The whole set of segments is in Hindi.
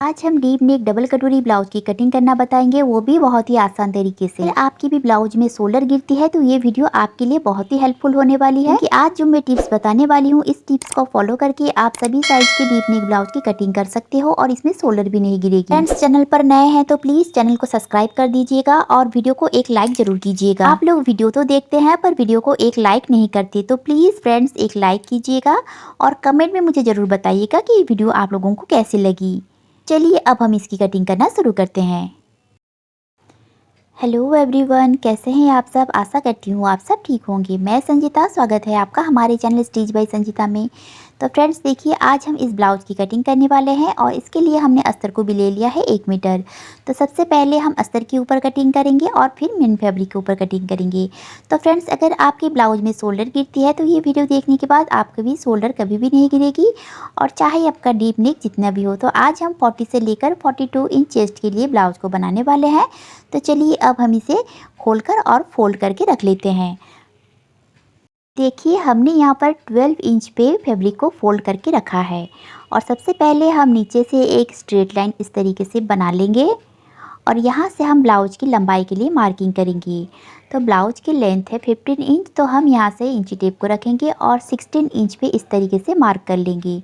आज हम डीप नेक डबल कटोरी ब्लाउज की कटिंग करना बताएंगे, वो भी बहुत ही आसान तरीके से। अगर आपकी भी ब्लाउज में शोल्डर गिरती है तो ये वीडियो आपके लिए बहुत ही हेल्पफुल होने वाली है, क्योंकि आज जो मैं टिप्स बताने वाली हूँ इस टिप्स को फॉलो करके आप सभी साइज की डीप नेक ब्लाउज की कटिंग कर सकते हो और इसमें शोल्डर भी नहीं गिरेगी। फ्रेंड्स, चैनल पर नए हैं तो प्लीज चैनल को सब्सक्राइब कर दीजिएगा और वीडियो को एक लाइक जरूर कीजिएगा। आप लोग वीडियो तो देखते हैं पर वीडियो को एक लाइक नहीं करते, तो प्लीज फ्रेंड्स एक लाइक कीजिएगा और कमेंट में मुझे जरूर बताइएगा कि ये वीडियो आप लोगों को कैसी लगी। चलिए अब हम इसकी कटिंग करना शुरू करते हैं। हेलो एवरीवन, कैसे हैं आप सब। आशा करती हूँ आप सब ठीक होंगे। मैं संजीता, स्वागत है आपका हमारे चैनल स्टिच बाय संजीता में। तो फ्रेंड्स देखिए, आज हम इस ब्लाउज की कटिंग करने वाले हैं और इसके लिए हमने अस्तर को भी ले लिया है 1 मीटर। तो सबसे पहले हम अस्तर के ऊपर कटिंग करेंगे और फिर मेन फैब्रिक के ऊपर कटिंग करेंगे। तो फ्रेंड्स, अगर आपके ब्लाउज में शोल्डर गिरती है तो ये वीडियो देखने के बाद आपका भी शोल्डर कभी भी नहीं गिरेगी, और चाहे आपका डीप नेक जितना भी हो। तो आज हम 40 से लेकर 42 इंच चेस्ट के लिए ब्लाउज को बनाने वाले हैं। तो चलिए अब हम इसे खोलकर और फोल्ड करके रख लेते हैं। देखिए, हमने यहाँ पर 12 इंच पे फैब्रिक को फोल्ड करके रखा है और सबसे पहले हम नीचे से एक स्ट्रेट लाइन इस तरीके से बना लेंगे और यहाँ से हम ब्लाउज की लंबाई के लिए मार्किंग करेंगे। तो ब्लाउज की लेंथ है 15 इंच, तो हम यहाँ से इंची टेप को रखेंगे और 16 इंच पे इस तरीके से मार्क कर लेंगे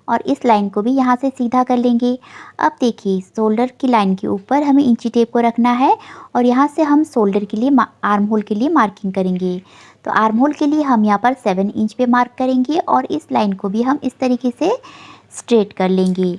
और इस लाइन को भी यहाँ से सीधा कर लेंगे। अब देखिए, शोल्डर की लाइन के ऊपर हमें इंची टेप को रखना है और यहाँ से हम शोल्डर के लिए आर्म होल के लिए मार्किंग करेंगे। तो आर्म होल के लिए हम यहाँ पर 7 इंच पे मार्क करेंगे और इस लाइन को भी हम इस तरीके से स्ट्रेट कर लेंगे।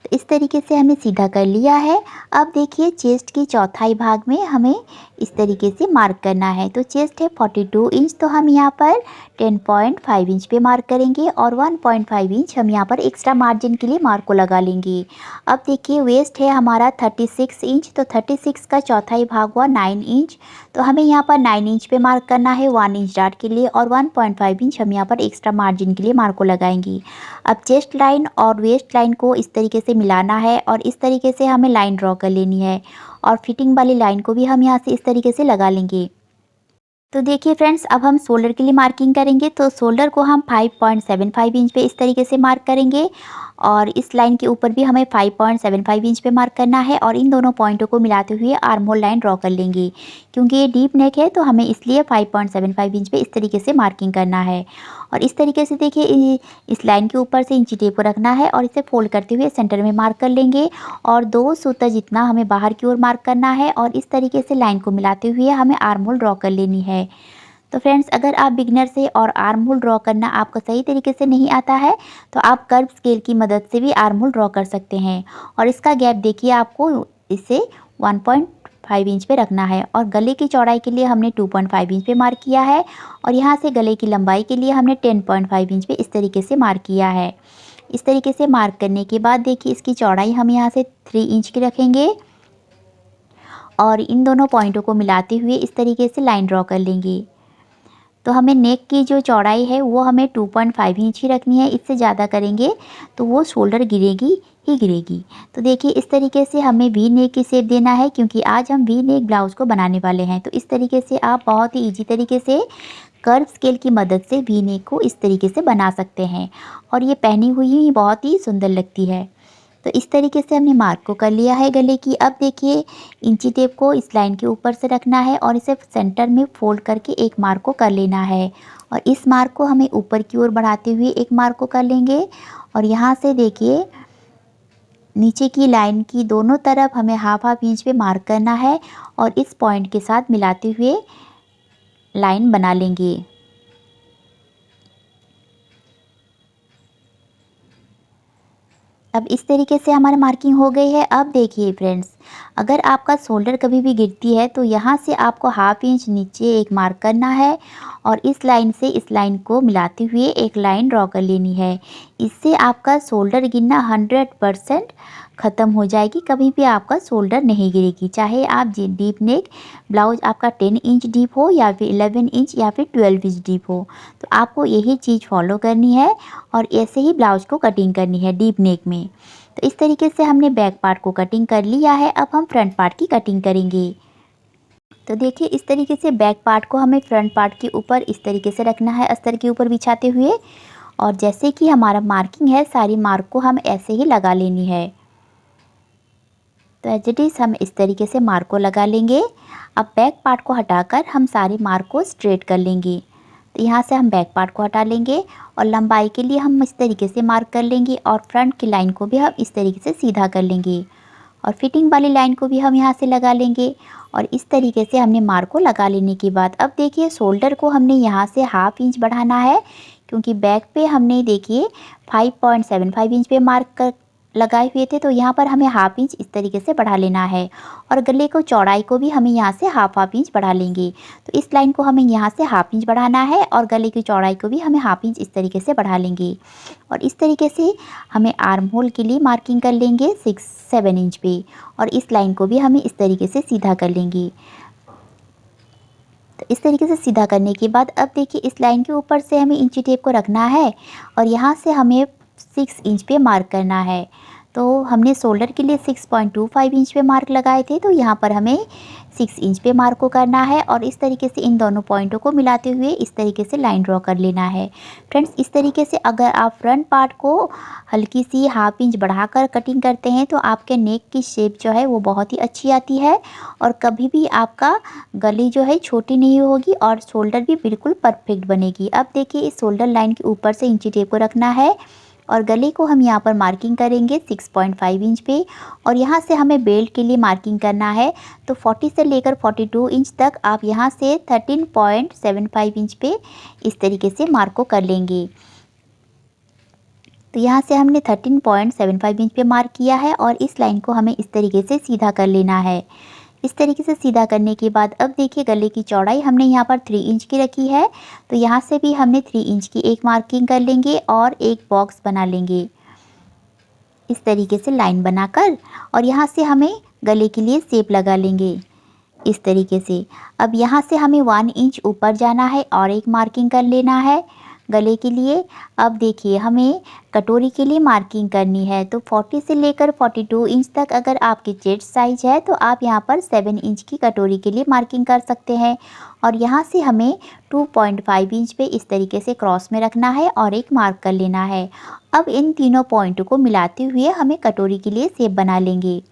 तो इस तरीके से हमने सीधा कर लिया है। अब देखिए, चेस्ट की चौथाई भाग में हमें इस तरीके से मार्क करना है। तो चेस्ट है 42 इंच, तो हम यहाँ पर 10.5 इंच पे मार्क करेंगे और 1.5 इंच हम यहाँ पर एक्स्ट्रा मार्जिन के लिए मार्क को लगा लेंगे। अब देखिए, वेस्ट है हमारा 36 इंच, तो 36 का चौथाई भाग हुआ 9 इंच, तो हमें यहाँ पर 9 इंच पे मार्क करना है 1 इंच डार्ट के लिए और 1.5 इंच हम यहाँ पर एक्स्ट्रा मार्जिन के लिए मार्क को लगाएंगे। अब चेस्ट लाइन और वेस्ट लाइन को इस तरीके से मिलाना है और इस तरीके से हमें लाइन ड्रॉ कर लेनी है और फिटिंग वाली लाइन को भी हम यहाँ से इस तरीके से लगा लेंगे। तो देखिए फ्रेंड्स, अब हम शोल्डर के लिए मार्किंग करेंगे। तो शोल्डर को हम 5.75 इंच पे इस तरीके से मार्क करेंगे और इस लाइन के ऊपर भी हमें 5.75 इंच पे मार्क करना है और इन दोनों पॉइंटों को मिलाते हुए आर्म होल लाइन ड्रॉ कर लेंगे। क्योंकि ये डीप नेक है तो हमें इसलिए 5.75 इंच पे इस तरीके से मार्किंग करना है। और इस तरीके से देखिए, इस लाइन के ऊपर से इंची टेप को रखना है और इसे फोल्ड करते हुए सेंटर में मार्क कर लेंगे और 2 सूत्र जितना हमें बाहर की ओर मार्क करना है और इस तरीके से लाइन को मिलाते हुए हमें आर्म होल ड्रॉ कर लेनी है। तो फ्रेंड्स, अगर आप बिगनर से और आर्म होल ड्रॉ करना आपको सही तरीके से नहीं आता है तो आप कर्व स्केल की मदद से भी आर्म होल ड्रॉ कर सकते हैं। और इसका गैप देखिए, आपको इसे 1.5 इंच पे रखना है और गले की चौड़ाई के लिए हमने 2.5 इंच पे मार्क किया है और यहाँ से गले की लंबाई के लिए हमने 10.5 इंच पे इस तरीके से मार्क किया है। इस तरीके से मार्क करने के बाद देखिए, इसकी चौड़ाई हम यहाँ से 3 इंच की रखेंगे और इन दोनों पॉइंटों को मिलाते हुए इस तरीके से लाइन ड्रॉ कर लेंगे। तो हमें नेक की जो चौड़ाई है वो हमें 2.5 इंच ही रखनी है। इससे ज़्यादा करेंगे तो वो शोल्डर गिरेगी ही गिरेगी। तो देखिए, इस तरीके से हमें वी नेक की शेप देना है, क्योंकि आज हम वी नेक ब्लाउज को बनाने वाले हैं। तो इस तरीके से आप बहुत ही ईजी तरीके से कर्व स्केल की मदद से वी नेक को इस तरीके से बना सकते हैं और ये पहनी हुई ही बहुत ही सुंदर लगती है। तो इस तरीके से हमने मार्क को कर लिया है गले की। अब देखिए, इंची टेप को इस लाइन के ऊपर से रखना है और इसे सेंटर में फोल्ड करके एक मार्क को कर लेना है और इस मार्क को हमें ऊपर की ओर बढ़ाते हुए एक मार्क को कर लेंगे और यहाँ से देखिए, नीचे की लाइन की दोनों तरफ हमें हाफ इंच पे मार्क करना है और इस पॉइंट के साथ मिलाते हुए लाइन बना लेंगे। अब इस तरीके से हमारी मार्किंग हो गई है। अब देखिए फ्रेंड्स, अगर आपका शोल्डर कभी भी गिरती है तो यहाँ से आपको हाफ इंच नीचे एक मार्क करना है और इस लाइन से इस लाइन को मिलाते हुए एक लाइन ड्रॉ कर लेनी है। इससे आपका शोल्डर गिरना 100% ख़त्म हो जाएगी। कभी भी आपका शोल्डर नहीं गिरेगी, चाहे आप डीप नेक ब्लाउज आपका 10 इंच डीप हो या फिर 11 इंच या फिर 12 इंच डीप हो। तो आपको यही चीज़ फॉलो करनी है और ऐसे ही ब्लाउज को कटिंग करनी है डीप नेक में। तो इस तरीके से हमने बैक पार्ट को कटिंग कर लिया है। अब हम फ्रंट पार्ट की कटिंग करेंगे। तो देखिए, इस तरीके से बैक पार्ट को हमें फ्रंट पार्ट के ऊपर इस तरीके से रखना है, अस्तर के ऊपर बिछाते हुए। और जैसे कि हमारा मार्किंग है, सारी मार्क को हम ऐसे ही लगा लेनी है। तो एज इट इज़ हम इस तरीके से मार्क को लगा लेंगे। अब बैक पार्ट को हटाकर हम सारे मार्क को स्ट्रेट कर लेंगे। तो यहाँ से हम बैक पार्ट को हटा लेंगे और लंबाई के लिए हम इस तरीके से मार्क कर लेंगे और फ्रंट की लाइन को भी हम इस तरीके से सीधा कर लेंगे और फिटिंग वाली लाइन को भी हम यहाँ से लगा लेंगे। और इस तरीके से हमने मार्क को लगा लेने के बाद अब देखिए शोल्डर को हमने यहाँ से हाफ इंच बढ़ाना है, क्योंकि बैक पे हमने देखिए 5.75 इंच पे मार्क कर लगाए हुए थे, तो यहाँ पर हमें हाफ इंच इस तरीके से बढ़ा लेना है और गले को चौड़ाई को भी हमें यहाँ से हाफ इंच बढ़ा लेंगे। तो इस लाइन को हमें यहाँ से हाफ इंच बढ़ाना है और गले की चौड़ाई को भी हमें हाफ इंच इस तरीके से बढ़ा लेंगे। और इस तरीके से हमें आर्म होल के लिए मार्किंग कर लेंगे 6-7 इंच पे और इस लाइन को भी हमें इस तरीके से सीधा कर लेंगे। तो इस तरीके से सीधा करने के बाद अब देखिए इस लाइन के ऊपर से हमें इंची टेप को रखना है और यहाँ से हमें 6 इंच पे मार्क करना है। तो हमने शोल्डर के लिए 6.25 इंच पे मार्क लगाए थे, तो यहाँ पर हमें 6 इंच पे मार्क को करना है और इस तरीके से इन दोनों पॉइंटों को मिलाते हुए इस तरीके से लाइन ड्रॉ कर लेना है। फ्रेंड्स, इस तरीके से अगर आप फ्रंट पार्ट को हल्की सी हाफ इंच बढ़ाकर कटिंग करते हैं तो आपके नेक की शेप जो है वो बहुत ही अच्छी आती है और कभी भी आपका गली जो है छोटी नहीं होगी और शोल्डर भी बिल्कुल परफेक्ट बनेगी। अब देखिए इस शोल्डर लाइन के ऊपर से इंची टेप को रखना है और गले को हम यहाँ पर मार्किंग करेंगे 6.5 इंच पे और यहाँ से हमें बेल्ट के लिए मार्किंग करना है। तो 40 से लेकर 42 इंच तक आप यहाँ से 13.75 इंच पे इस तरीके से मार्क को कर लेंगे। तो यहाँ से हमने 13.75 इंच पे मार्क किया है और इस लाइन को हमें इस तरीके से सीधा कर लेना है। इस तरीके से सीधा करने के बाद अब देखिए गले की चौड़ाई हमने यहाँ पर 3 इंच की रखी है, तो यहाँ से भी हमने 3 इंच की एक मार्किंग कर लेंगे और एक बॉक्स बना लेंगे इस तरीके से लाइन बनाकर और यहाँ से हमें गले के लिए शेप लगा लेंगे इस तरीके से। अब यहाँ से हमें 1 इंच ऊपर जाना है और एक मार्किंग कर लेना है गले के लिए। अब देखिए हमें कटोरी के लिए मार्किंग करनी है, तो 40 से लेकर 42 इंच तक अगर आपकी चेस्ट साइज है तो आप यहाँ पर 7 इंच की कटोरी के लिए मार्किंग कर सकते हैं और यहाँ से हमें 2.5 इंच पे इस तरीके से क्रॉस में रखना है और एक मार्क कर लेना है। अब इन तीनों पॉइंटों को मिलाते हुए हमें कटोरी के लिए शेप बना लेंगे।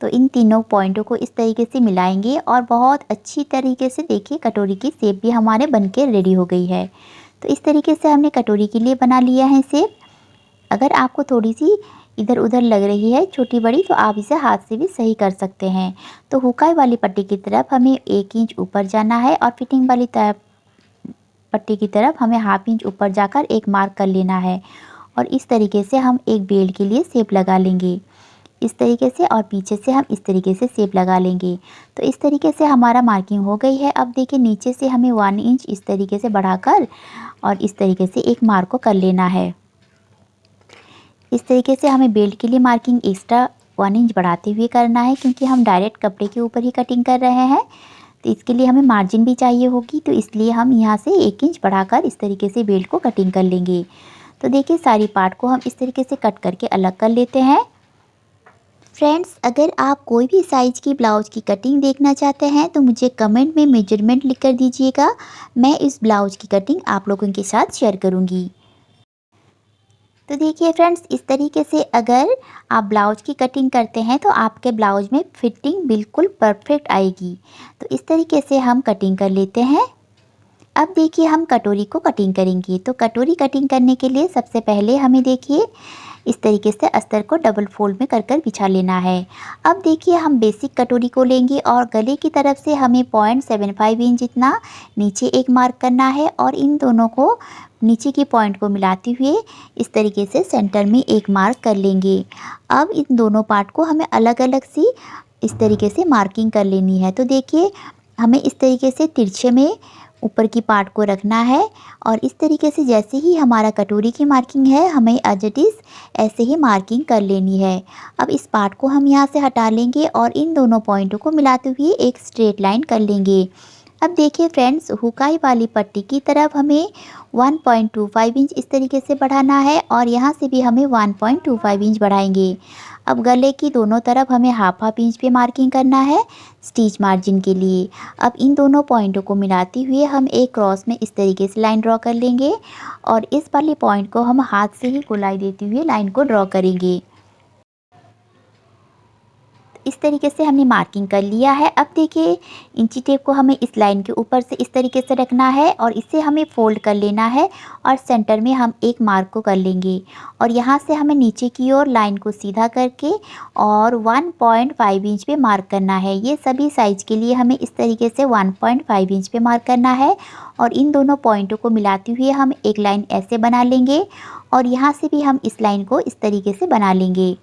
तो इन तीनों पॉइंटों को इस तरीके से मिलाएंगे और बहुत अच्छी तरीके से देखिए कटोरी की शेप भी हमारे बनके रेडी हो गई है। तो इस तरीके से हमने कटोरी के लिए बना लिया है शेप। अगर आपको थोड़ी सी इधर उधर लग रही है छोटी बड़ी तो आप इसे हाथ से भी सही कर सकते हैं। तो हुकाई वाली पट्टी की तरफ हमें 1 इंच ऊपर जाना है और फिटिंग वाली पट्टी की तरफ हमें हाफ इंच ऊपर जाकर एक मार्क कर लेना है और इस तरीके से हम एक बेल्ट के लिए शेप लगा लेंगे इस तरीके से और पीछे से हम इस तरीके से शेप लगा लेंगे। तो इस तरीके से हमारा मार्किंग हो गई है। अब देखिए नीचे से हमें 1 इंच इस तरीके से बढ़ाकर और इस तरीके से एक मार्क को कर लेना है। इस तरीके से हमें बेल्ट के लिए मार्किंग एक्स्ट्रा 1 इंच बढ़ाते हुए करना है, क्योंकि हम डायरेक्ट कपड़े के ऊपर ही कटिंग कर रहे हैं, तो इसके लिए हमें मार्जिन भी चाहिए होगी, तो इसलिए हम यहाँ से 1 इंच बढ़ाकर इस तरीके से बेल्ट को कटिंग कर लेंगे। तो देखिए सारी पार्ट को हम इस तरीके से कट करके अलग कर लेते हैं। फ्रेंड्स, अगर आप कोई भी साइज़ की ब्लाउज़ की कटिंग देखना चाहते हैं तो मुझे कमेंट में मेजरमेंट लिख कर दीजिएगा, मैं इस ब्लाउज़ की कटिंग आप लोगों के साथ शेयर करूँगी। तो देखिए फ्रेंड्स, इस तरीके से अगर आप ब्लाउज़ की कटिंग करते हैं तो आपके ब्लाउज़ में फिटिंग बिल्कुल परफेक्ट आएगी। तो इस तरीके से हम कटिंग कर लेते हैं। अब देखिए हम कटोरी को कटिंग करेंगे। तो कटोरी कटिंग करने के लिए सबसे पहले हमें देखिए इस तरीके से अस्तर को डबल फोल्ड में कर बिछा लेना है। अब देखिए हम बेसिक कटोरी को लेंगे और गले की तरफ से हमें 0.75 इंच जितना नीचे एक मार्क करना है और इन दोनों को नीचे की पॉइंट को मिलाते हुए इस तरीके से सेंटर में एक मार्क कर लेंगे। अब इन दोनों पार्ट को हमें अलग अलग सी इस तरीके से मार्किंग कर लेनी है। तो देखिए हमें इस तरीके से तिरछे में ऊपर की पार्ट को रखना है और इस तरीके से जैसे ही हमारा कटोरी की मार्किंग है हमें एज इट इज़ ऐसे ही मार्किंग कर लेनी है। अब इस पार्ट को हम यहाँ से हटा लेंगे और इन दोनों पॉइंटों को मिलाते हुए एक स्ट्रेट लाइन कर लेंगे। अब देखिए फ्रेंड्स, हुकाई वाली पट्टी की तरफ हमें 1.25 इंच इस तरीके से बढ़ाना है और यहाँ से भी हमें 1.25 इंच बढ़ाएंगे। अब गले की दोनों तरफ हमें हाफ इंच पे मार्किंग करना है स्टिच मार्जिन के लिए। अब इन दोनों पॉइंटों को मिलाते हुए हम एक क्रॉस में इस तरीके से लाइन ड्रॉ कर लेंगे और इस वाली पॉइंट को हम हाथ से ही गोलाई देते हुए लाइन को ड्रॉ करेंगे। इस तरीके से हमने मार्किंग कर लिया है। अब देखिए इंची टेप को हमें इस लाइन के ऊपर से इस तरीके से रखना है और इसे हमें फोल्ड कर लेना है और सेंटर में हम एक मार्क को कर लेंगे और यहाँ से हमें नीचे की ओर लाइन को सीधा करके और 1.5 इंच पे मार्क करना है। ये सभी साइज के लिए हमें इस तरीके से 1.5 इंच पे मार्क करना है और इन दोनों पॉइंटों को मिलाते हुए हम एक लाइन ऐसे बना लेंगे और यहाँ से भी हम इस लाइन को इस तरीके से बना लेंगे।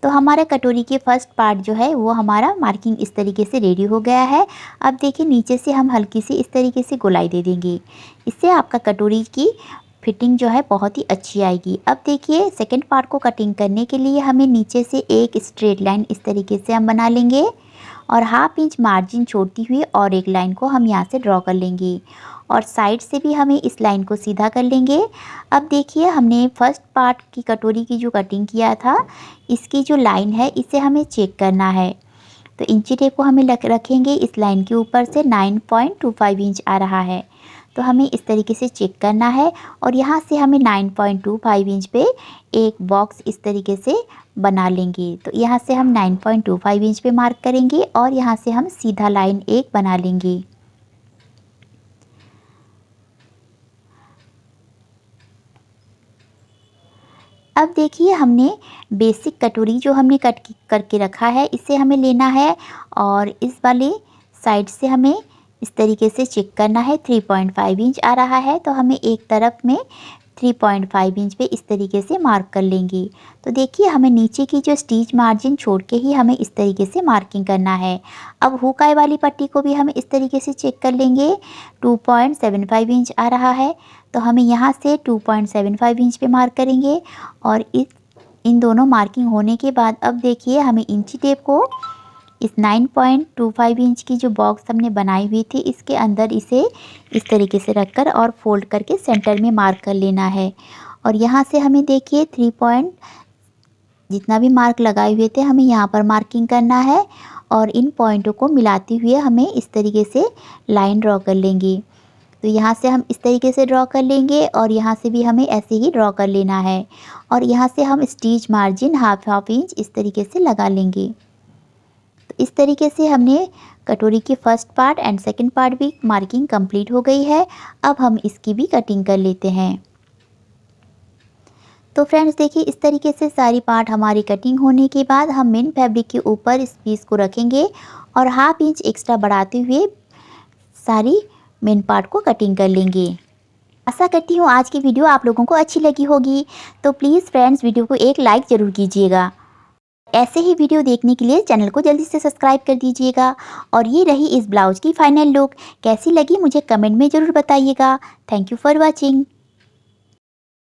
तो हमारे कटोरी के फर्स्ट पार्ट जो है वो हमारा मार्किंग इस तरीके से रेडी हो गया है। अब देखिए नीचे से हम हल्की सी इस तरीके से गोलाई दे देंगे, इससे आपका कटोरी की फिटिंग जो है बहुत ही अच्छी आएगी। अब देखिए सेकंड पार्ट को कटिंग करने के लिए हमें नीचे से एक स्ट्रेट लाइन इस तरीके से हम बना लेंगे और हाफ इंच मार्जिन छोड़ती हुई और एक लाइन को हम यहाँ से ड्रॉ कर लेंगे और साइड से भी हमें इस लाइन को सीधा कर लेंगे। अब देखिए हमने फर्स्ट पार्ट की कटोरी की जो कटिंग किया था इसकी जो लाइन है इसे हमें चेक करना है। तो इंची टेप को हमें रखेंगे इस लाइन के ऊपर से 9.25 इंच आ रहा है, तो हमें इस तरीके से चेक करना है और यहाँ से हमें 9.25 इंच पे एक बॉक्स इस तरीके से बना लेंगे। तो यहाँ से हम 9.25 इंच पे मार्क करेंगे और यहाँ से हम सीधा लाइन एक बना लेंगे। अब देखिए हमने बेसिक कटोरी जो हमने कट करके रखा है इसे हमें लेना है और इस वाले साइड से हमें इस तरीके से चेक करना है। 3.5 इंच आ रहा है तो हमें एक तरफ में 3.5 इंच पे इस तरीके से मार्क कर लेंगे। तो देखिए हमें नीचे की जो स्टिच मार्जिन छोड़ के ही हमें इस तरीके से मार्किंग करना है। अब हुकाई वाली पट्टी को भी हम इस तरीके से चेक कर लेंगे। 2.75 इंच आ रहा है तो हमें यहाँ से 2.75 इंच पे मार्क करेंगे और इन दोनों मार्किंग होने के बाद अब देखिए हमें इंची टेप को इस 9.25 इंच की जो बॉक्स हमने बनाई हुई थी इसके अंदर इसे इस तरीके से रखकर और फोल्ड करके सेंटर में मार्क कर लेना है और यहाँ से हमें देखिए 3 पॉइंट जितना भी मार्क लगाए हुए थे हमें यहाँ पर मार्किंग करना है और इन पॉइंटों को मिलाते हुए हमें इस तरीके से लाइन ड्रॉ कर लेंगे। तो यहाँ से हम इस तरीके से ड्रॉ कर लेंगे और यहाँ से भी हमें ऐसे ही ड्रॉ कर लेना है और यहाँ से हम स्टिच मार्जिन हाफ इंच इस तरीके से लगा लेंगे। तो इस तरीके से हमने कटोरी की first part and second part भी मार्किंग कंप्लीट हो गई है। अब हम इसकी भी कटिंग कर लेते हैं। तो फ्रेंड्स देखिए इस तरीके से सारी पार्ट हमारी कटिंग होने के बाद हम मेन फैब्रिक के ऊपर इस पीस को रखेंगे और हाफ इंच एक्स्ट्रा बढ़ाते हुए सारी मेन पार्ट को कटिंग कर लेंगे। आशा करती हूँ आज की वीडियो आप लोगों को अच्छी लगी होगी। तो प्लीज़ फ्रेंड्स वीडियो को एक लाइक ज़रूर कीजिएगा। ऐसे ही वीडियो देखने के लिए चैनल को जल्दी से सब्सक्राइब कर दीजिएगा। और ये रही इस ब्लाउज की फाइनल लुक, कैसी लगी मुझे कमेंट में ज़रूर बताइएगा। Thank you for watching.